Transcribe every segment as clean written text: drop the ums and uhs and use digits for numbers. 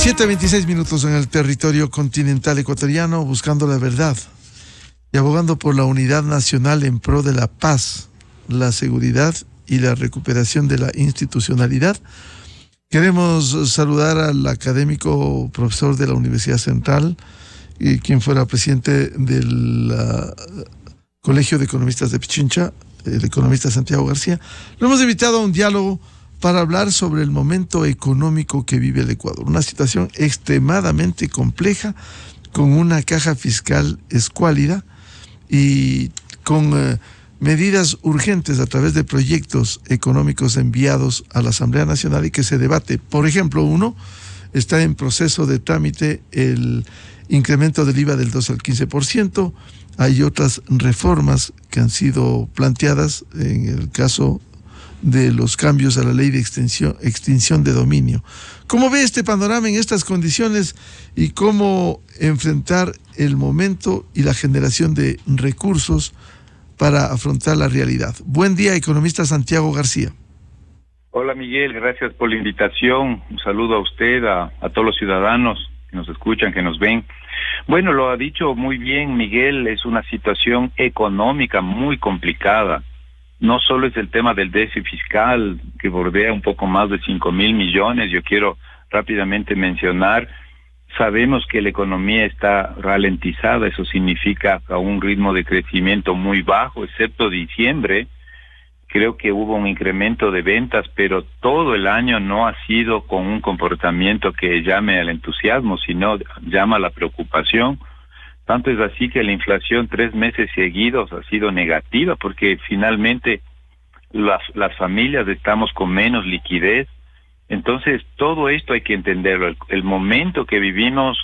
7:26 en el territorio continental ecuatoriano, buscando la verdad y abogando por la unidad nacional en pro de la paz, la seguridad y la recuperación de la institucionalidad. Queremos saludar al académico profesor de la Universidad Central, y quien fuera presidente del Colegio de Economistas de Pichincha, el economista Santiago García. Lo hemos invitado a un diálogo para hablar sobre el momento económico que vive el Ecuador. Una situación extremadamente compleja, con una caja fiscal escuálida y con medidas urgentes a través de proyectos económicos enviados a la Asamblea Nacional y que se debate. Por ejemplo, uno, está en proceso de trámite el incremento del IVA del 2 al 15%. Hay otras reformas que han sido planteadas en el caso de los cambios a la ley de extinción de dominio. ¿Cómo ve este panorama en estas condiciones y cómo enfrentar el momento y la generación de recursos para afrontar la realidad? Buen día, economista Santiago García. Hola Miguel, gracias por la invitación. Un saludo a usted, a todos los ciudadanos que nos escuchan, que nos ven. Bueno, lo ha dicho muy bien Miguel, es una situación económica muy complicada. No solo es el tema del déficit fiscal, que bordea un poco más de 5,000 millones. Yo quiero rápidamente mencionar, sabemos que la economía está ralentizada, eso significa a un ritmo de crecimiento muy bajo, excepto diciembre. Creo que hubo un incremento de ventas, pero todo el año no ha sido con un comportamiento que llame al entusiasmo, sino llama a la preocupación. Tanto es así que la inflación 3 meses seguidos ha sido negativa, porque finalmente las familias estamos con menos liquidez. Entonces todo esto hay que entenderlo. El momento que vivimos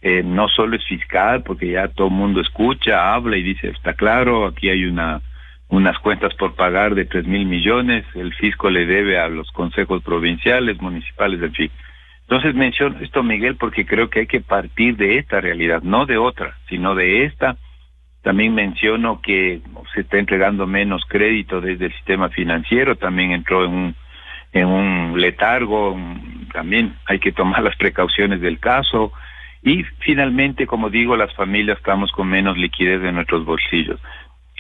no solo es fiscal, porque ya todo el mundo escucha, habla y dice, está claro, aquí hay unas cuentas por pagar de 3,000 millones, el fisco le debe a los consejos provinciales, municipales, en fin. Entonces menciono esto, Miguel, porque creo que hay que partir de esta realidad, no de otra, sino de esta. También menciono que se está entregando menos crédito desde el sistema financiero, también entró en un letargo, también hay que tomar las precauciones del caso. Y finalmente, como digo, las familias estamos con menos liquidez en nuestros bolsillos.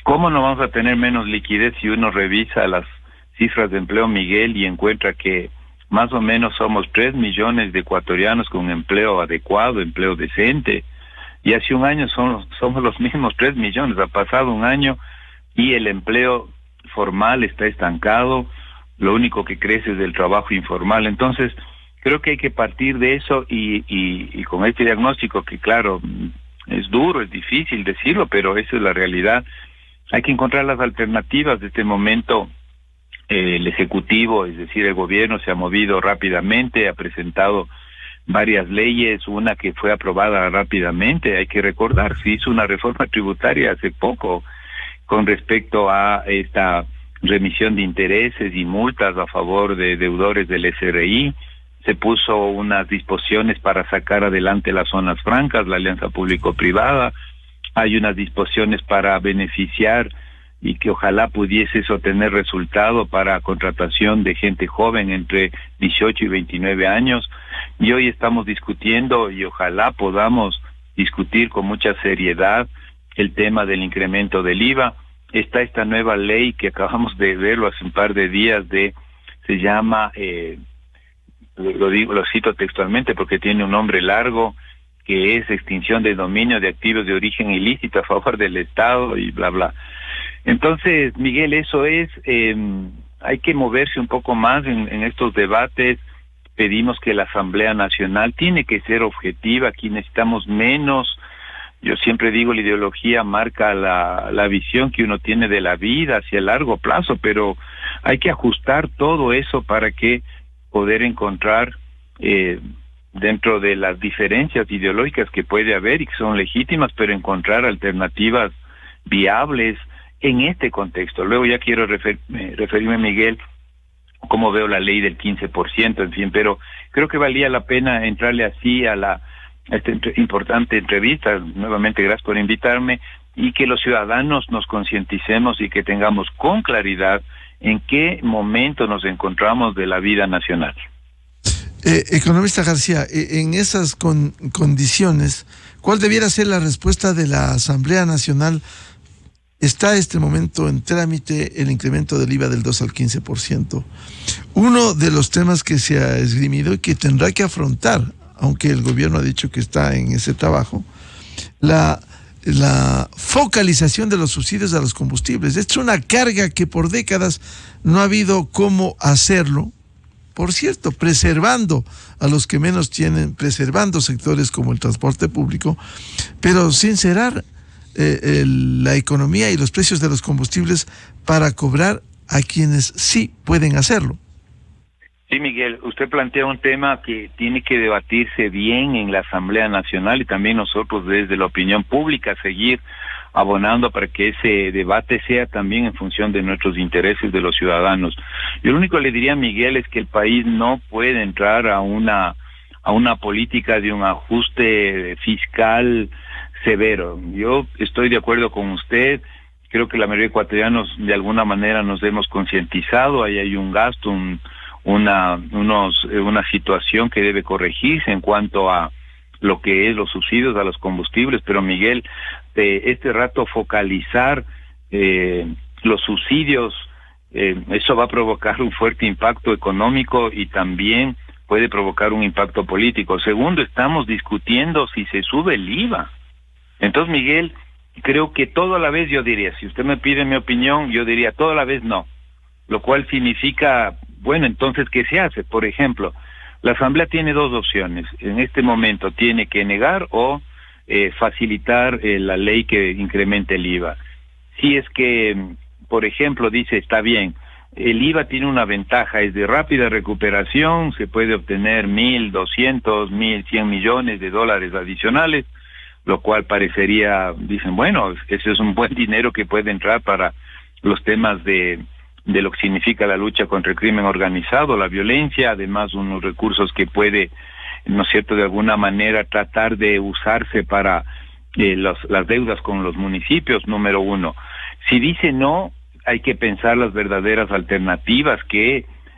¿Cómo no vamos a tener menos liquidez si uno revisa las cifras de empleo, Miguel, y encuentra que más o menos somos 3 millones de ecuatorianos con empleo adecuado, empleo decente, y hace un año somos los mismos 3 millones, ha pasado un año y el empleo formal está estancado, lo único que crece es el trabajo informal. Entonces creo que hay que partir de eso y con este diagnóstico, que claro, es duro, es difícil decirlo, pero esa es la realidad. Hay que encontrar las alternativas. De este momento el Ejecutivo, es decir, el gobierno, se ha movido rápidamente, ha presentado varias leyes, una que fue aprobada rápidamente. Hay que recordar, se hizo una reforma tributaria hace poco con respecto a esta remisión de intereses y multas a favor de deudores del SRI. Se puso unas disposiciones para sacar adelante las zonas francas, la alianza público-privada. Hay unas disposiciones para beneficiar y que ojalá pudiese eso tener resultado para contratación de gente joven entre 18 y 29 años. Y hoy estamos discutiendo, y ojalá podamos discutir con mucha seriedad, el tema del incremento del IVA. Está esta nueva ley que acabamos de verlo hace un par de días, se llama, lo cito textualmente porque tiene un nombre largo, que es extinción de dominio de activos de origen ilícito a favor del Estado y bla, bla. Entonces, Miguel, eso es, hay que moverse un poco más en estos debates. Pedimos que la Asamblea Nacional tiene que ser objetiva, aquí necesitamos menos. Yo siempre digo, la ideología marca la visión que uno tiene de la vida hacia el largo plazo, pero hay que ajustar todo eso para que poder encontrar dentro de las diferencias ideológicas que puede haber y que son legítimas, pero encontrar alternativas viables en este contexto. Luego ya quiero referirme, Miguel, cómo veo la ley del 15%, en fin, pero creo que valía la pena entrarle así a esta importante entrevista. Nuevamente, gracias por invitarme, y que los ciudadanos nos concienticemos y que tengamos con claridad en qué momento nos encontramos de la vida nacional. Economista García, en esas condiciones, ¿cuál debiera ser la respuesta de la Asamblea Nacional? Está este momento en trámite el incremento del IVA del 2 al 15%. Uno de los temas que se ha esgrimido y que tendrá que afrontar, aunque el gobierno ha dicho que está en ese trabajo, la focalización de los subsidios a los combustibles. Es una carga que por décadas no ha habido cómo hacerlo. Por cierto, preservando a los que menos tienen, preservando sectores como el transporte público, pero sin cerrar la economía y los precios de los combustibles para cobrar a quienes sí pueden hacerlo. Sí, Miguel, usted plantea un tema que tiene que debatirse bien en la Asamblea Nacional y también nosotros desde la opinión pública seguir abonando para que ese debate sea también en función de nuestros intereses de los ciudadanos. Yo lo único que le diría a Miguel es que el país no puede entrar a una política de un ajuste fiscal severo. Yo estoy de acuerdo con usted, creo que la mayoría de ecuatorianos de alguna manera nos hemos concientizado, ahí hay un gasto, una situación que debe corregirse en cuanto a lo que es los subsidios a los combustibles, pero Miguel, este rato focalizar los subsidios, eso va a provocar un fuerte impacto económico y también puede provocar un impacto político. Segundo, estamos discutiendo si se sube el IVA. Entonces, Miguel, creo que todo a la vez yo diría, si usted me pide mi opinión, yo diría todo a la vez no, lo cual significa, bueno, entonces, ¿qué se hace? Por ejemplo, la Asamblea tiene dos opciones. En este momento tiene que negar o facilitar la ley que incremente el IVA. Si es que, por ejemplo, dice, está bien, el IVA tiene una ventaja, es de rápida recuperación, se puede obtener 1.200, 1.100 millones de dólares adicionales, lo cual parecería, dicen, bueno, ese es un buen dinero que puede entrar para los temas de lo que significa la lucha contra el crimen organizado, la violencia, además unos recursos que puede, ¿no es cierto?, de alguna manera tratar de usarse para las deudas con los municipios, número uno. Si dice no, hay que pensar las verdaderas alternativas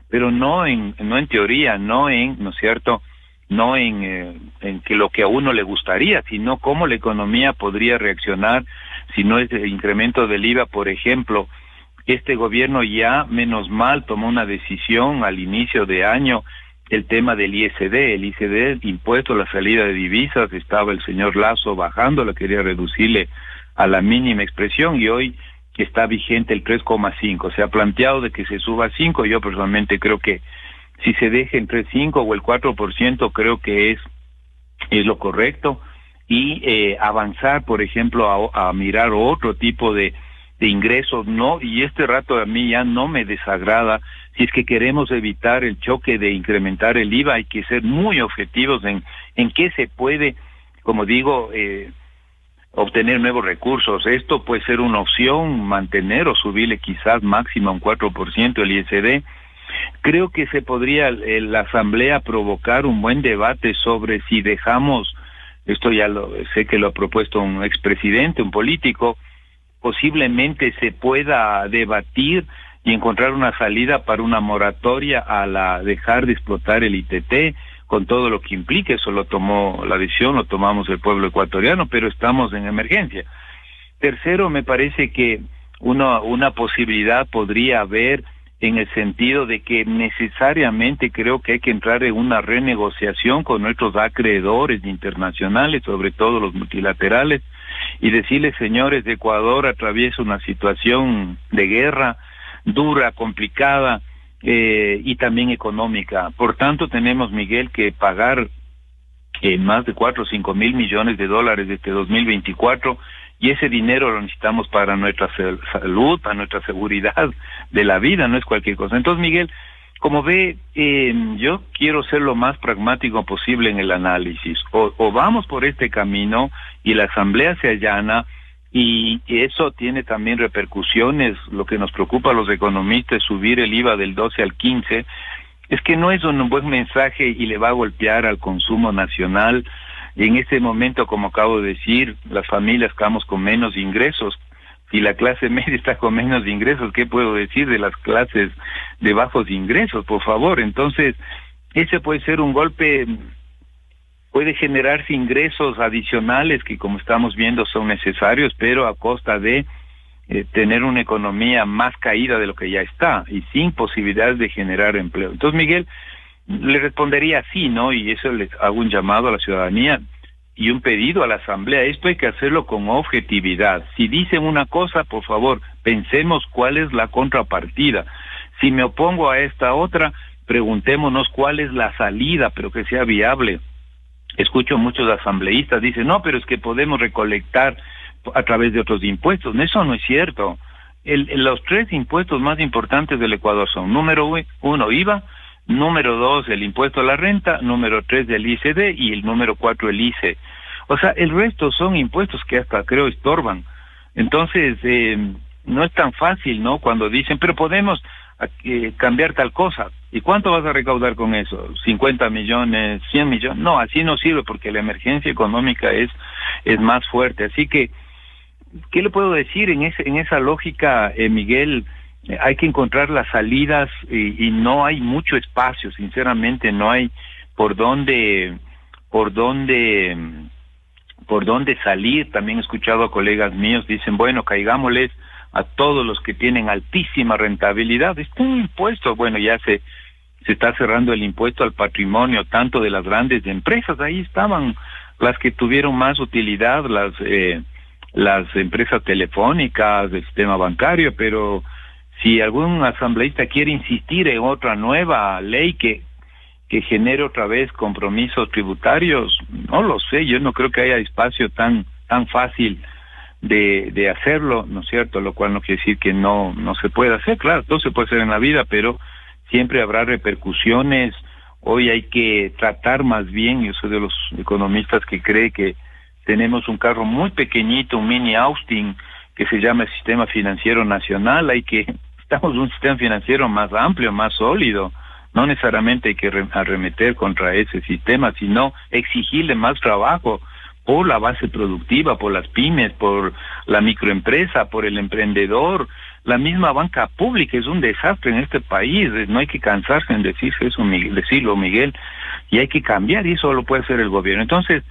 pero no en teoría, ¿no es cierto?, no en que lo que a uno le gustaría, sino cómo la economía podría reaccionar si no es el incremento del IVA, por ejemplo. Este gobierno ya, menos mal, tomó una decisión al inicio de año, el tema del ISD. El ISD, impuesto a la salida de divisas, estaba el señor Lasso bajando, quería reducirle a la mínima expresión y hoy está vigente el 3,5. Se ha planteado de que se suba a 5, yo personalmente creo que si se deja entre el 5 o el 4%, creo que es lo correcto, y avanzar, por ejemplo, a mirar otro tipo de ingresos, no, y este rato a mí ya no me desagrada. Si es que queremos evitar el choque de incrementar el IVA, hay que ser muy objetivos en qué se puede, como digo, obtener nuevos recursos. Esto puede ser una opción, mantener o subirle quizás máximo un 4% el ISD. Creo que se podría la Asamblea provocar un buen debate sobre si dejamos, esto ya sé que lo ha propuesto un expresidente, un político, posiblemente se pueda debatir y encontrar una salida para una moratoria a dejar de explotar el ITT, con todo lo que implica. Eso lo tomó la decisión, lo tomamos el pueblo ecuatoriano, pero estamos en emergencia. Tercero, me parece que una posibilidad podría haber en el sentido de que necesariamente creo que hay que entrar en una renegociación con nuestros acreedores internacionales, sobre todo los multilaterales, y decirles, señores, de Ecuador atraviesa una situación de guerra dura, complicada y también económica. Por tanto, tenemos, Miguel, que pagar más de 4 o 5 mil millones de dólares desde 2024, y ese dinero lo necesitamos para nuestra salud, para nuestra seguridad de la vida, no es cualquier cosa. Entonces, Miguel, como ve, yo quiero ser lo más pragmático posible en el análisis. O vamos por este camino y la Asamblea se allana, y eso tiene también repercusiones. Lo que nos preocupa a los economistas es subir el IVA del 12 al 15. Es que no es un buen mensaje y le va a golpear al consumo nacional. Y en este momento, como acabo de decir, las familias estamos con menos ingresos. Si la clase media está con menos ingresos, ¿qué puedo decir de las clases de bajos ingresos, por favor? Entonces, ese puede ser un golpe, puede generarse ingresos adicionales que, como estamos viendo, son necesarios, pero a costa de tener una economía más caída de lo que ya está y sin posibilidades de generar empleo. Entonces, Miguel, le respondería así, ¿no? Y eso les hago un llamado a la ciudadanía y un pedido a la Asamblea. Esto hay que hacerlo con objetividad. Si dicen una cosa, por favor, pensemos cuál es la contrapartida. Si me opongo a esta otra, preguntémonos cuál es la salida, pero que sea viable. Escucho a muchos asambleístas, dicen, no, pero es que podemos recolectar a través de otros impuestos. Eso no es cierto. Los 3 impuestos más importantes del Ecuador son, número 1, IVA, número 2, el impuesto a la renta, número 3, el ICD, y el número 4, el ICE. O sea, el resto son impuestos que hasta creo estorban. Entonces, no es tan fácil, ¿no? Cuando dicen, pero podemos cambiar tal cosa. ¿Y cuánto vas a recaudar con eso? ¿50 millones, 100 millones? No, así no sirve porque la emergencia económica es más fuerte. Así que, ¿qué le puedo decir en esa lógica, Miguel? Hay que encontrar las salidas y no hay mucho espacio, sinceramente, no hay por dónde salir. También he escuchado a colegas míos, dicen, bueno, caigámosles a todos los que tienen altísima rentabilidad. Está un impuesto, bueno, ya se está cerrando el impuesto al patrimonio, tanto de las grandes empresas, ahí estaban las que tuvieron más utilidad, las empresas telefónicas, el sistema bancario, pero si algún asambleísta quiere insistir en otra nueva ley que genere otra vez compromisos tributarios, no lo sé, yo no creo que haya espacio tan fácil de hacerlo, ¿no es cierto? Lo cual no quiere decir que no se pueda hacer, claro, todo se puede hacer en la vida, pero siempre habrá repercusiones. Hoy hay que tratar más bien, yo soy de los economistas que cree que tenemos un carro muy pequeñito, un mini Austin, que se llama el Sistema Financiero Nacional. Estamos en un sistema financiero más amplio, más sólido. No necesariamente hay que arremeter contra ese sistema, sino exigirle más trabajo por la base productiva, por las pymes, por la microempresa, por el emprendedor. La misma banca pública es un desastre en este país. No hay que cansarse en decirlo, Miguel, y hay que cambiar, y eso lo puede hacer el gobierno. Entonces,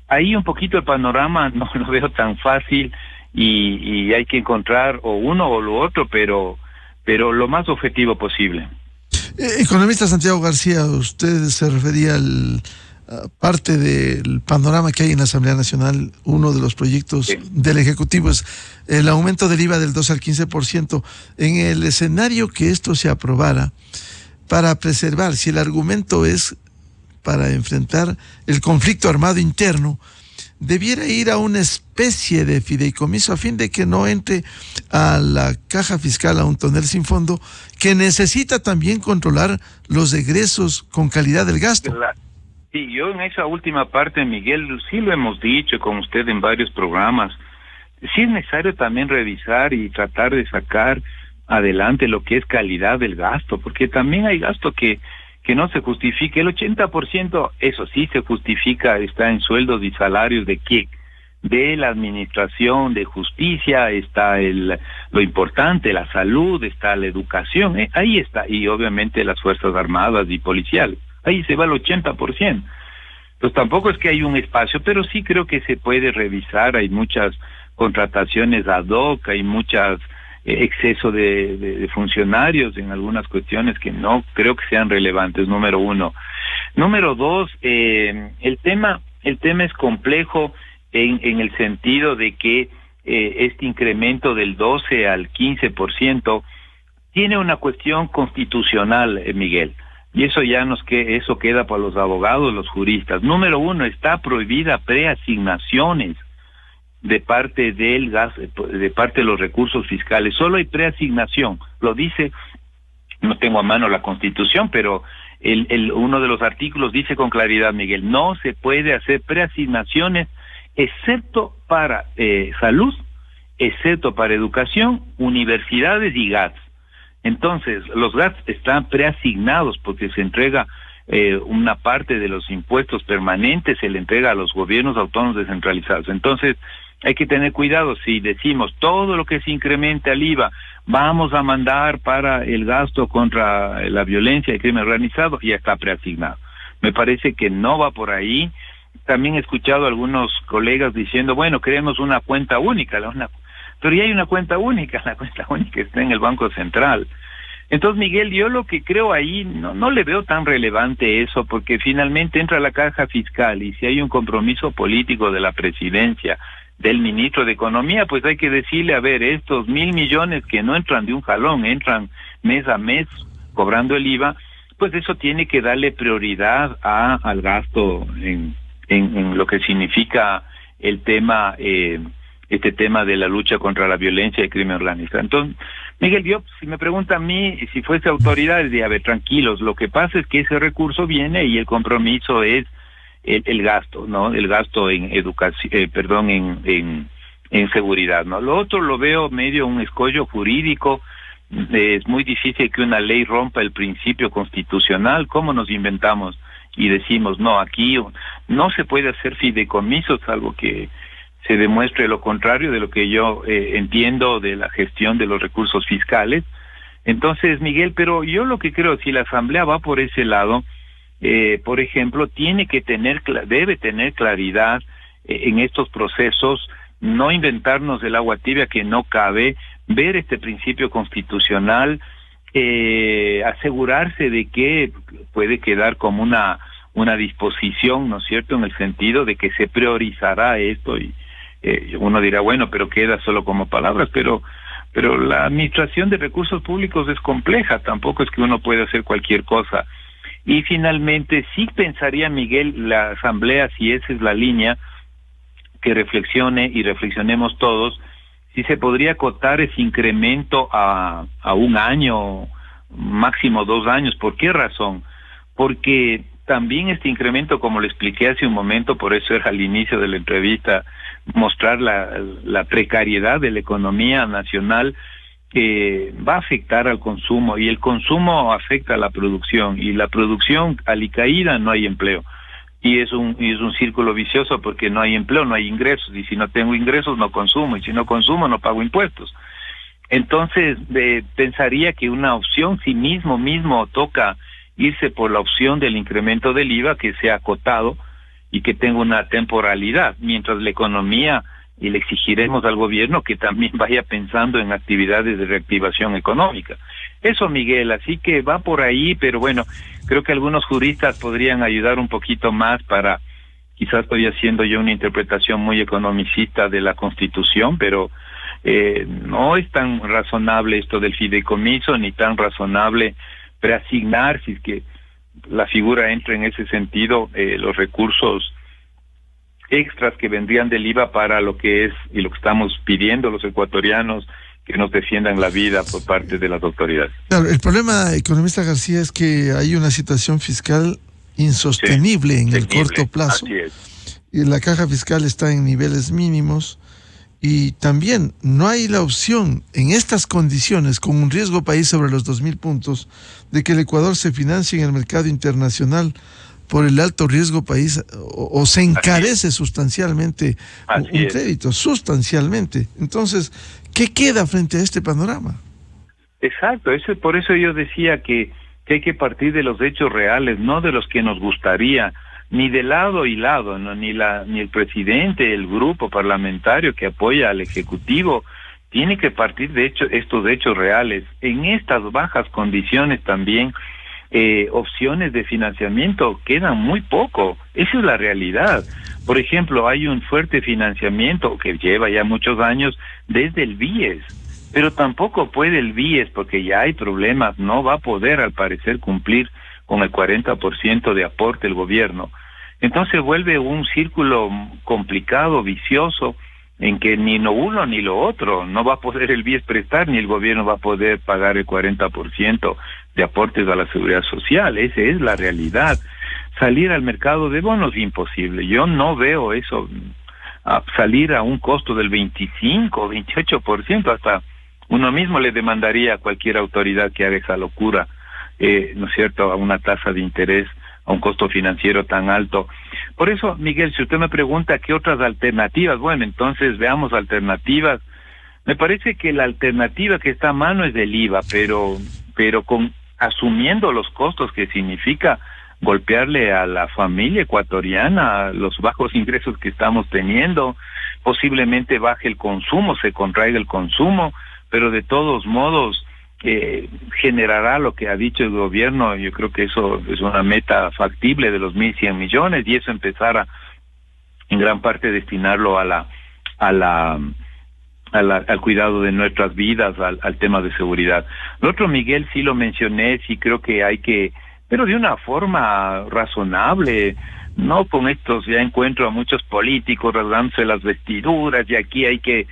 ahí un poquito el panorama no lo veo tan fácil y hay que encontrar o uno o lo otro, pero lo más objetivo posible. Economista Santiago García, usted se refería al parte del panorama que hay en la Asamblea Nacional. Uno de los proyectos del Ejecutivo es el aumento del IVA del 2 al 15%. En el escenario que esto se aprobara, para preservar, si el argumento es para enfrentar el conflicto armado interno, debiera ir a una especie de fideicomiso a fin de que no entre a la caja fiscal, a un tonel sin fondo, que necesita también controlar los egresos con calidad del gasto. Sí, yo en esa última parte, Miguel, sí lo hemos dicho con usted en varios programas. Sí es necesario también revisar y tratar de sacar adelante lo que es calidad del gasto, porque también hay gasto que no se justifique. El 80%, eso sí se justifica, está en sueldos y salarios de ¿qué? De la administración de justicia, está lo importante, la salud, está la educación, ahí está, y obviamente las Fuerzas Armadas y policiales, ahí se va el 80%. Pues tampoco es que hay un espacio, pero sí creo que se puede revisar, hay muchas contrataciones ad hoc, hay muchas exceso de funcionarios en algunas cuestiones que no creo que sean relevantes, número 1. Número 2, el tema es complejo en el sentido de que este incremento del 12 al 15% tiene una cuestión constitucional, Miguel, y eso eso queda para los abogados, los juristas. Número 1, está prohibida preasignaciones de parte del gas, de parte de los recursos fiscales. Solo hay preasignación, lo dice, no tengo a mano la Constitución, pero uno de los artículos dice con claridad, Miguel, no se puede hacer preasignaciones excepto para salud, excepto para educación, universidades y GATS. Entonces, los GATS están preasignados porque se entrega una parte de los impuestos permanentes se le entrega a los gobiernos autónomos descentralizados. Entonces, hay que tener cuidado si decimos todo lo que se incremente al IVA vamos a mandar para el gasto contra la violencia y crimen organizado, ya está preasignado. Me parece que no va por ahí. También he escuchado a algunos colegas diciendo, bueno, queremos una cuenta única, pero ya hay una cuenta única, la cuenta única está en el Banco Central. Entonces, Miguel, yo lo que creo ahí, no le veo tan relevante eso, porque finalmente entra la caja fiscal y si hay un compromiso político de la presidencia, del ministro de Economía, pues hay que decirle, a ver, estos 1.000 millones que no entran de un jalón, entran mes a mes cobrando el IVA, pues eso tiene que darle prioridad al gasto en lo que significa el tema, este tema de la lucha contra la violencia y crimen organizado. Entonces, Miguel, yo, si me pregunta a mí, si fuese autoridad, diría, a ver, tranquilos, lo que pasa es que ese recurso viene y el compromiso es el gasto, ¿no? El gasto en educación, en seguridad, ¿no? Lo otro lo veo medio un escollo jurídico. Es muy difícil que una ley rompa el principio constitucional. ¿Cómo nos inventamos y decimos, no, aquí no se puede hacer fideicomisos, salvo que se demuestre lo contrario de lo que yo entiendo de la gestión de los recursos fiscales? Entonces, Miguel, pero yo lo que creo, si la Asamblea va por ese lado, por ejemplo, debe tener claridad en estos procesos, no inventarnos el agua tibia que no cabe, ver este principio constitucional, asegurarse de que puede quedar como una disposición, ¿no es cierto?, en el sentido de que se priorizará esto y uno dirá, bueno, pero queda solo como palabras, pero la administración de recursos públicos es compleja, tampoco es que uno pueda hacer cualquier cosa. Y finalmente, sí pensaría, Miguel, la Asamblea, si esa es la línea, que reflexione y reflexionemos todos, si se podría acotar ese incremento a 1 año, máximo 2 años. ¿Por qué razón? Porque también este incremento, como le expliqué hace un momento, por eso era al inicio de la entrevista, mostrar la precariedad de la economía nacional, que va a afectar al consumo, y el consumo afecta a la producción, y la producción alicaída no hay empleo, y es un círculo vicioso, porque no hay empleo, no hay ingresos, y si no tengo ingresos no consumo, y si no consumo no pago impuestos. Entonces pensaría que una opción, si mismo toca irse por la opción del incremento del IVA, que sea acotado y que tenga una temporalidad, mientras la economía, y le exigiremos al gobierno que también vaya pensando en actividades de reactivación económica. Eso, Miguel, así que va por ahí, pero bueno, creo que algunos juristas podrían ayudar un poquito más para, quizás estoy haciendo yo una interpretación muy economicista de la Constitución, pero no es tan razonable esto del fideicomiso, ni tan razonable preasignar, si es que la figura entra en ese sentido, los recursos extras que vendrían del IVA para lo que es y lo que estamos pidiendo los ecuatorianos, que nos defiendan la vida por parte de las autoridades. Claro, el problema, economista García, es que hay una situación fiscal insostenible en el corto plazo. Así es. Y la caja fiscal está en niveles mínimos, y también no hay la opción en estas condiciones, con un riesgo país sobre los 2.000 puntos, de que el Ecuador se financie en el mercado internacional por el alto riesgo país, o se encarece sustancialmente un crédito, sustancialmente. Entonces, ¿qué queda frente a este panorama? Exacto, por eso yo decía que hay que partir de los hechos reales, no de los que nos gustaría, ni de lado y lado, ¿no? ni el presidente, el grupo parlamentario que apoya al Ejecutivo, tiene que partir de estos hechos reales. En estas bajas condiciones también, opciones de financiamiento quedan muy poco. Esa es la realidad. Por ejemplo, hay un fuerte financiamiento que lleva ya muchos años desde el BIES, pero tampoco puede el BIES, porque ya hay problemas, no va a poder al parecer cumplir con el 40% de aporte el gobierno. Entonces vuelve un círculo complicado, vicioso, en que ni lo uno ni lo otro, no va a poder el BIES prestar, ni el gobierno va a poder pagar el 40% de aportes a la seguridad social. Esa es la realidad. Salir al mercado de bonos, imposible. Yo no veo eso, salir a un costo del 25, 28%, hasta uno mismo le demandaría a cualquier autoridad que haga esa locura, ¿no es cierto?, a una tasa de interés un costo financiero tan alto. Por eso, Miguel, si usted me pregunta qué otras alternativas, bueno, entonces veamos alternativas. Me parece que la alternativa que está a mano es del IVA, pero asumiendo los costos que significa golpearle a la familia ecuatoriana, los bajos ingresos que estamos teniendo, posiblemente baje el consumo, se contraiga el consumo, pero de todos modos generará lo que ha dicho el gobierno. Yo creo que eso es una meta factible de los 1.100 millones, y eso empezara en gran parte destinarlo al cuidado de nuestras vidas, al tema de seguridad. Lo otro, Miguel, sí lo mencioné, sí creo que hay que, pero de una forma razonable, no con estos, ya encuentro a muchos políticos rasgándose las vestiduras, y aquí hay que,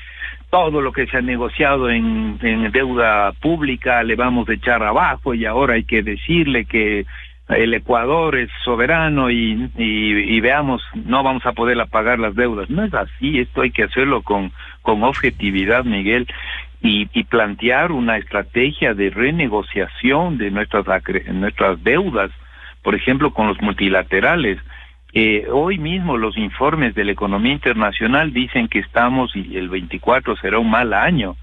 todo lo que se ha negociado en deuda pública le vamos a echar abajo, y ahora hay que decirle que el Ecuador es soberano y veamos, no vamos a poder pagar las deudas. No es así, esto hay que hacerlo con objetividad, Miguel, y plantear una estrategia de renegociación de nuestras deudas, por ejemplo, con los multilaterales. Hoy mismo los informes de la economía internacional dicen que estamos, y el 24 será un mal año.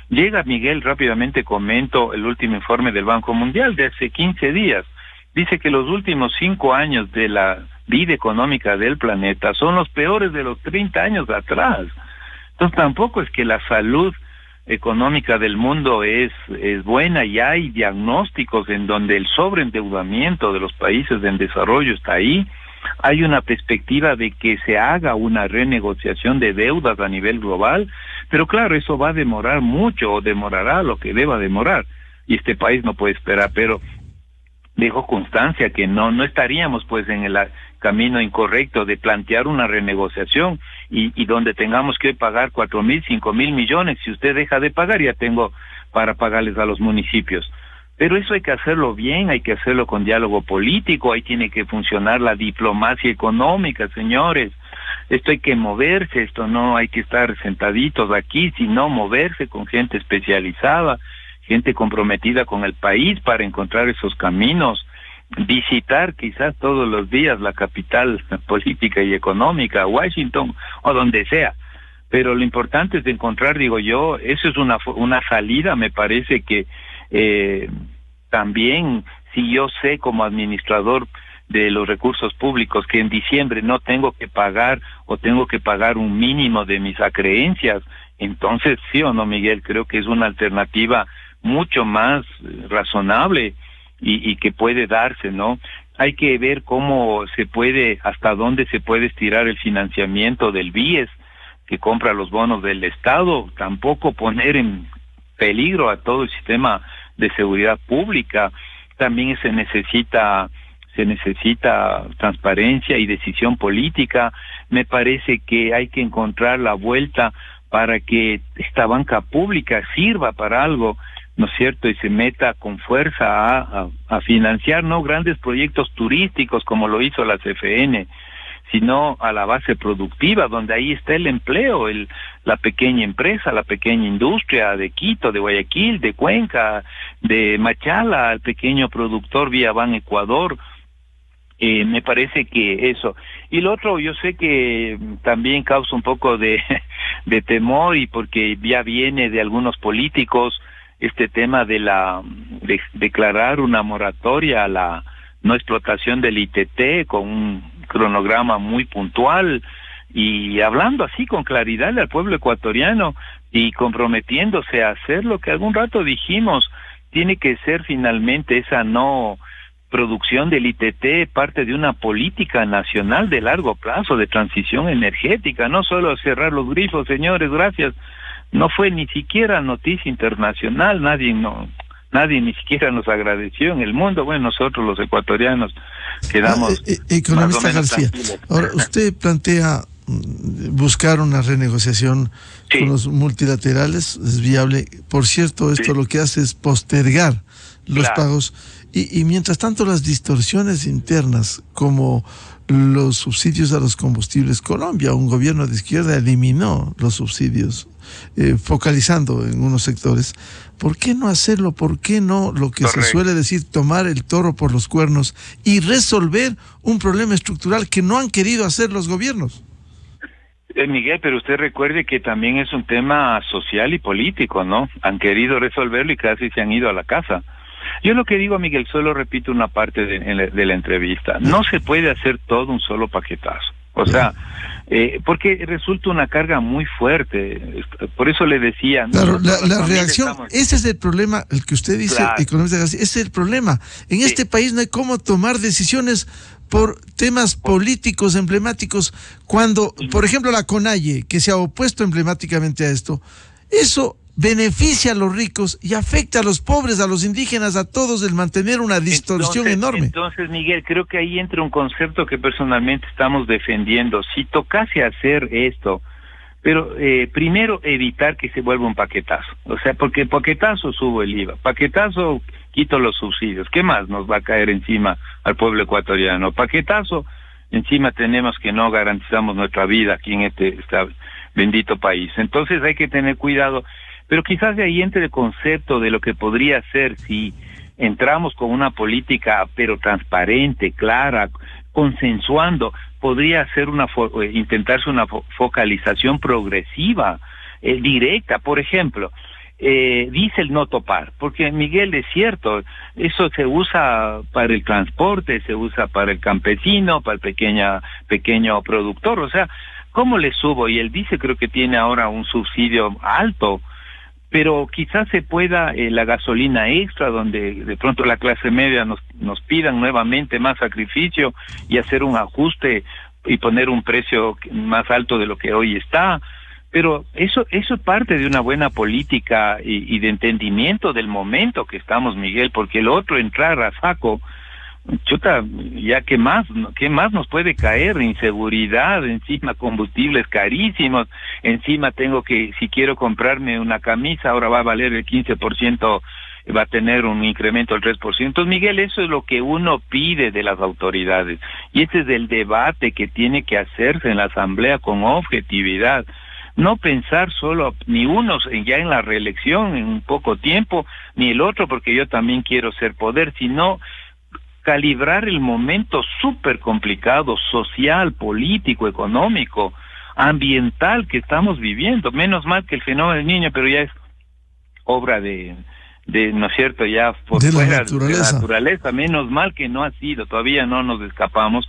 Llega, Miguel, rápidamente comento el último informe del Banco Mundial de hace 15 días. Dice que los últimos 5 años de la vida económica del planeta son los peores de los 30 años de atrás. Entonces tampoco es que la salud económica del mundo es buena, y hay diagnósticos en donde el sobreendeudamiento de los países en desarrollo está ahí. Hay una perspectiva de que se haga una renegociación de deudas a nivel global, pero claro, eso va a demorar mucho, o demorará lo que deba demorar, y este país no puede esperar, pero dejo constancia que no estaríamos pues en el camino incorrecto de plantear una renegociación y donde tengamos que pagar 4.000, 5.000 millones. Si usted deja de pagar, ya tengo para pagarles a los municipios. Pero eso hay que hacerlo bien, hay que hacerlo con diálogo político, ahí tiene que funcionar la diplomacia económica, señores. Esto hay que moverse, esto no hay que estar sentaditos aquí, sino moverse con gente especializada, gente comprometida con el país para encontrar esos caminos, visitar quizás todos los días la capital política y económica, Washington o donde sea. Pero lo importante es encontrar, digo yo, eso es una salida. Me parece que también, si yo sé como administrador de los recursos públicos que en diciembre no tengo que pagar, o tengo que pagar un mínimo de mis acreencias, entonces sí o no, Miguel, creo que es una alternativa mucho más razonable y que puede darse, ¿no? Hay que ver cómo se puede, hasta dónde se puede estirar el financiamiento del BIES, que compra los bonos del Estado, tampoco poner en peligro a todo el sistema de seguridad pública. También se necesita transparencia y decisión política. Me parece que hay que encontrar la vuelta para que esta banca pública sirva para algo, ¿no es cierto?, y se meta con fuerza a financiar no grandes proyectos turísticos como lo hizo la CFN, sino a la base productiva, donde ahí está el empleo, la pequeña empresa, la pequeña industria de Quito, de Guayaquil, de Cuenca, de Machala, el pequeño productor vía Ban Ecuador. Me parece que eso. Y lo otro, yo sé que también causa un poco de temor, y porque ya viene de algunos políticos este tema de declarar una moratoria a la no explotación del ITT con un cronograma muy puntual, y hablando así con claridad al pueblo ecuatoriano y comprometiéndose a hacer lo que algún rato dijimos. Tiene que ser finalmente esa no producción del ITT parte de una política nacional de largo plazo de transición energética, no solo cerrar los grifos, señores, gracias. No fue ni siquiera noticia internacional, nadie ni siquiera nos agradeció en el mundo. Bueno, nosotros los ecuatorianos quedamos economista García, ahora usted plantea buscar una renegociación con los multilaterales, es viable. Por cierto, esto lo que hace es postergar los pagos, y mientras tanto las distorsiones internas, como los subsidios a los combustibles. Colombia, un gobierno de izquierda, eliminó los subsidios focalizando en unos sectores. ¿Por qué no hacerlo? ¿Por qué no, lo que se suele decir, tomar el toro por los cuernos y resolver un problema estructural que no han querido hacer los gobiernos? Miguel, pero usted recuerde que también es un tema social y político, ¿no? Han querido resolverlo y casi se han ido a la casa. Yo lo que digo, Miguel, solo repito una parte de la entrevista. No se puede hacer todo un solo paquetazo. O sea, porque resulta una carga muy fuerte. Por eso le decía... Claro, la reacción, ese es el problema, el que usted dice, claro. Economista, ese es el problema. En este país no hay cómo tomar decisiones por temas políticos emblemáticos, cuando, por ejemplo, la CONAIE, que se ha opuesto emblemáticamente a esto, eso beneficia a los ricos y afecta a los pobres, a los indígenas, a todos, el mantener una distorsión enorme. Entonces, Miguel, creo que ahí entra un concepto que personalmente estamos defendiendo. Si tocase hacer esto, pero primero evitar que se vuelva un paquetazo. O sea, porque paquetazo subo el IVA, paquetazo quito los subsidios. ¿Qué más nos va a caer encima al pueblo ecuatoriano? Paquetazo, encima tenemos que no garantizamos nuestra vida aquí en este bendito país. Entonces hay que tener cuidado. Pero quizás de ahí entre el concepto de lo que podría ser si entramos con una política pero transparente, clara, consensuando, podría ser intentarse una focalización progresiva, directa. Por ejemplo, dice el no topar, porque Miguel, es cierto, eso se usa para el transporte, se usa para el campesino, para el pequeño productor. O sea, ¿cómo le subo? Y él dice, creo que tiene ahora un subsidio alto, pero quizás se pueda la gasolina extra, donde de pronto la clase media nos pidan nuevamente más sacrificio y hacer un ajuste y poner un precio más alto de lo que hoy está. Pero eso es parte de una buena política y de entendimiento del momento que estamos, Miguel, porque el otro entrar a saco, chuta, ya qué más nos puede caer, inseguridad, encima combustibles carísimos, encima tengo que, si quiero comprarme una camisa, ahora va a valer el 15%, va a tener un incremento del 3%. Entonces, Miguel, eso es lo que uno pide de las autoridades, y ese es el debate que tiene que hacerse en la asamblea con objetividad. No pensar solo, ni unos ya en la reelección en un poco tiempo, ni el otro porque yo también quiero ser poder, sino calibrar el momento súper complicado, social, político, económico, ambiental que estamos viviendo. Menos mal que el fenómeno del Niño, pero ya es obra de ¿no es cierto?, ya por fuera de la naturaleza. Menos mal que no ha sido, todavía no nos escapamos,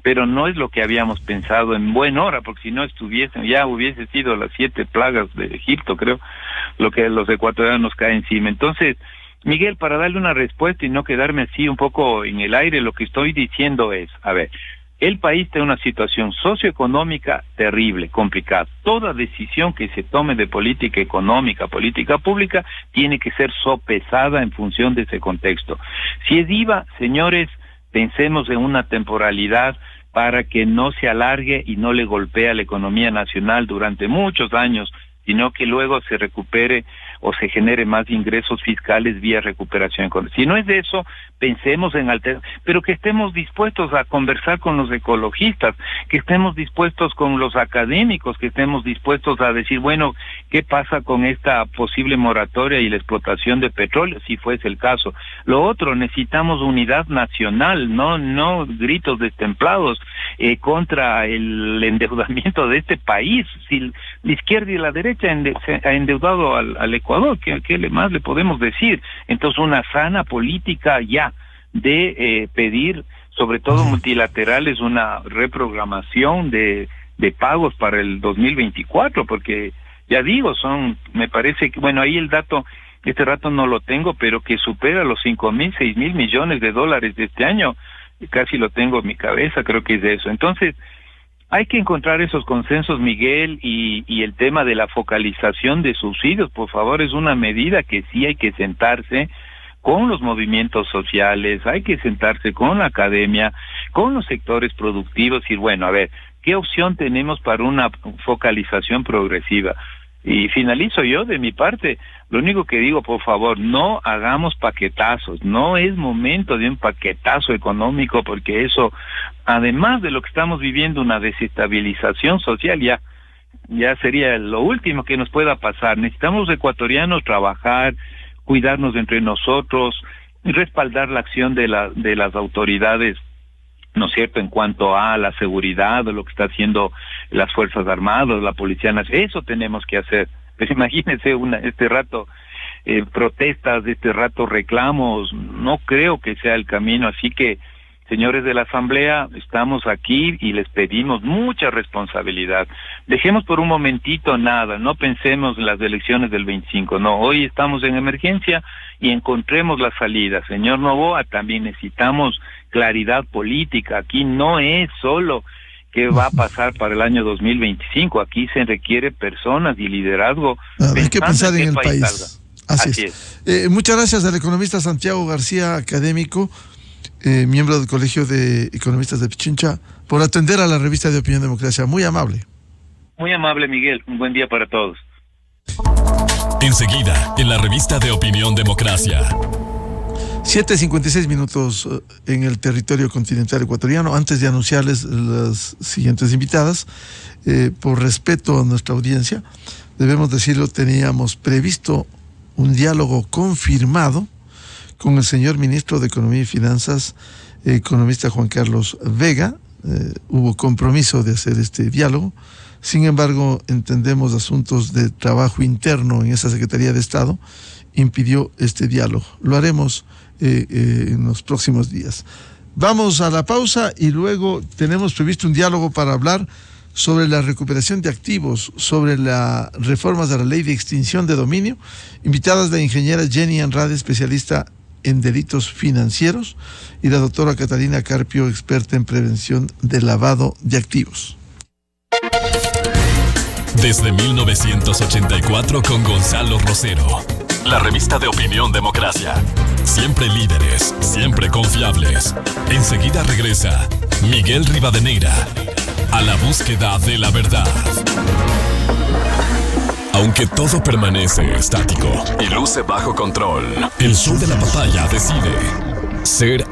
pero no es lo que habíamos pensado en buena hora, porque si no hubiese sido las 7 plagas de Egipto, creo, lo que los ecuatorianos nos cae encima. Entonces, Miguel, para darle una respuesta y no quedarme así un poco en el aire, lo que estoy diciendo es, a ver, el país tiene una situación socioeconómica terrible, complicada. Toda decisión que se tome de política económica, política pública, tiene que ser sopesada en función de ese contexto. Si es IVA, señores, pensemos en una temporalidad para que no se alargue y no le golpee a la economía nacional durante muchos años, sino que luego se recupere o se genere más ingresos fiscales vía recuperación económica. Si no es de eso, pensemos en pero que estemos dispuestos a conversar con los ecologistas, que estemos dispuestos con los académicos, que estemos dispuestos a decir, bueno, ¿qué pasa con esta posible moratoria y la explotación de petróleo, si fuese el caso? Lo otro, necesitamos unidad nacional, no gritos destemplados contra el endeudamiento de este país. Si la izquierda y la derecha se ha endeudado al Ecuador, ¿qué más le podemos decir? Entonces, una sana política ya de pedir, sobre todo multilaterales, una reprogramación de pagos para el 2024, porque ya digo, me parece que, bueno, ahí el dato, este rato no lo tengo, pero que supera los 5,000, 6,000 millones de dólares de este año, casi lo tengo en mi cabeza, creo que es de eso. Entonces, hay que encontrar esos consensos, Miguel, y el tema de la focalización de subsidios, por favor, es una medida que sí hay que sentarse con los movimientos sociales, hay que sentarse con la academia, con los sectores productivos, y bueno, a ver, ¿qué opción tenemos para una focalización progresiva? Y finalizo yo de mi parte, lo único que digo, por favor, no hagamos paquetazos, no es momento de un paquetazo económico, porque eso, además de lo que estamos viviendo, una desestabilización social, ya ya sería lo último que nos pueda pasar. Necesitamos ecuatorianos trabajar, cuidarnos entre nosotros, y respaldar la acción de las autoridades, ¿no es cierto?, en cuanto a la seguridad, lo que está haciendo las Fuerzas Armadas, la Policía Nacional. Eso tenemos que hacer. Pues imagínense este rato protestas, este rato reclamos. No creo que sea el camino. Así que, señores de la Asamblea, estamos aquí y les pedimos mucha responsabilidad. Dejemos por un momentito nada, no pensemos en las elecciones del 25, no, hoy estamos en emergencia y encontremos la salida. Señor Noboa, también necesitamos claridad política. Aquí no es solo qué va a pasar para el año 2025, aquí se requiere personas y liderazgo. Hay que pensar en el país. Salga. Así es. Muchas gracias al economista Santiago García, académico, miembro del Colegio de Economistas de Pichincha, por atender a la revista de Opinión Democracia. Muy amable. Muy amable, Miguel. Un buen día para todos. Enseguida, en la revista de Opinión Democracia. 7:56 minutos en el territorio continental ecuatoriano. Antes de anunciarles las siguientes invitadas, por respeto a nuestra audiencia, debemos decirlo, teníamos previsto un diálogo confirmado con el señor ministro de Economía y Finanzas, economista Juan Carlos Vega. Hubo compromiso de hacer este diálogo. Sin embargo, entendemos asuntos de trabajo interno en esa Secretaría de Estado impidió este diálogo. Lo haremos en los próximos días. Vamos a la pausa y luego tenemos previsto un diálogo para hablar sobre la recuperación de activos, sobre las reformas de la ley de extinción de dominio. Invitadas la ingeniera Jenny Andrade, especialista en delitos financieros, y la doctora Catalina Carpio, experta en prevención de lavado de activos. Desde 1984 con Gonzalo Rosero. La revista de Opinión Democracia. Siempre líderes, siempre confiables. Enseguida regresa Miguel Rivadeneira a la búsqueda de la verdad. Aunque todo permanece estático y luce bajo control, el sol de la papaya decide ser